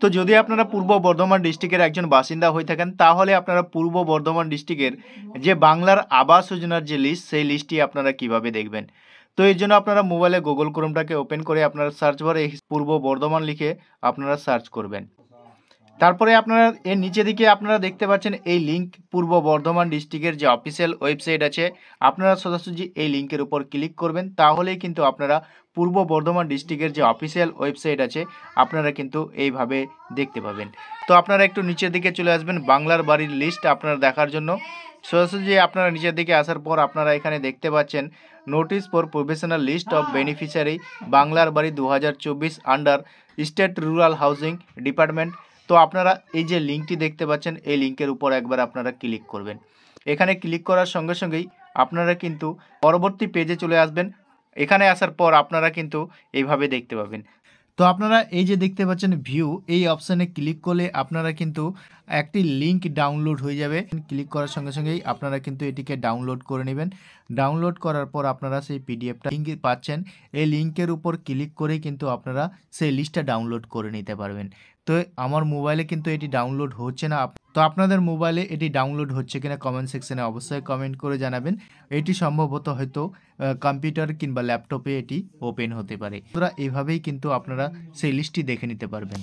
তো যদি আপনারা পূর্ব বর্ধমান ডিস্ট্রিক্টের একজন বাসিন্দা হয়ে থাকেন, তাহলে আপনারা পূর্ব বর্ধমান ডিস্ট্রিক্টের যে বাংলার আবাস যোজনার যে লিস্ট, সেই লিস্টটি আপনারা কিভাবে দেখবেন। তো এর জন্য আপনারা মোবাইলে গুগল ক্রোমটাকে ওপেন করে আপনারা সার্চ বারে পূর্ব বর্ধমান লিখে আপনারা সার্চ করবেন। তারপরে আপনারা এর নিচে দিকে আপনারা দেখতে পাচ্ছেন এই লিঙ্ক, পূর্ব বর্ধমান ডিস্ট্রিক্টের যে অফিসিয়াল ওয়েবসাইট আছে, আপনারা সোজাসুজি এই লিঙ্কের উপর ক্লিক করবেন। তাহলেই কিন্তু আপনারা পূর্ব বর্ধমান ডিস্ট্রিক্টের যে অফিসিয়াল ওয়েবসাইট আছে, আপনারা কিন্তু এইভাবে দেখতে পাবেন। তো আপনারা একটু নিচের দিকে চলে আসবেন বাংলার বাড়ির লিস্ট আপনারা দেখার জন্য। সোজাসুজি আপনারা নিচের দিকে আসার পর আপনারা এখানে দেখতে পাচ্ছেন notice for professional list of beneficiary বাংলার বাড়ি 2024 under state rural housing department. তো আপনারা এই যে লিঙ্কটি দেখতে পাচ্ছেন, এই লিঙ্কের উপর একবার আপনারা ক্লিক করবেন। এখানে ক্লিক করার সঙ্গে সঙ্গেই আপনারা কিন্তু পরবর্তী পেজে চলে আসবেন। এখানে আসার পর আপনারা কিন্তু এইভাবে দেখতে পাবেন। তো আপনারা এই যে দেখতে পাচ্ছেন ভিউ, এই অপশানে ক্লিক করলে আপনারা কিন্তু একটি লিঙ্ক ডাউনলোড হয়ে যাবে। ক্লিক করার সঙ্গে সঙ্গেই আপনারা কিন্তু এটিকে ডাউনলোড করে নেবেন। ডাউনলোড করার পর আপনারা সেই পিডিএফটা লিঙ্ক পাচ্ছেন, এই লিঙ্কের উপর ক্লিক করেই কিন্তু আপনারা সেই লিস্টটা ডাউনলোড করে নিতে পারবেন। তো আমার মোবাইলে কিন্তু এটি ডাউনলোড হচ্ছে না। তো আপনাদের মোবাইলে এটি ডাউনলোড হচ্ছে কিনা কমেন্ট সেকশনে অবশ্যই কমেন্ট করে জানাবেন। এটি সম্ভবত হয়তো কম্পিউটার কিংবা ল্যাপটপে এটি ওপেন হতে পারে। এভাবেই কিন্তু আপনারা সেই লিস্টটি দেখে নিতে পারবেন।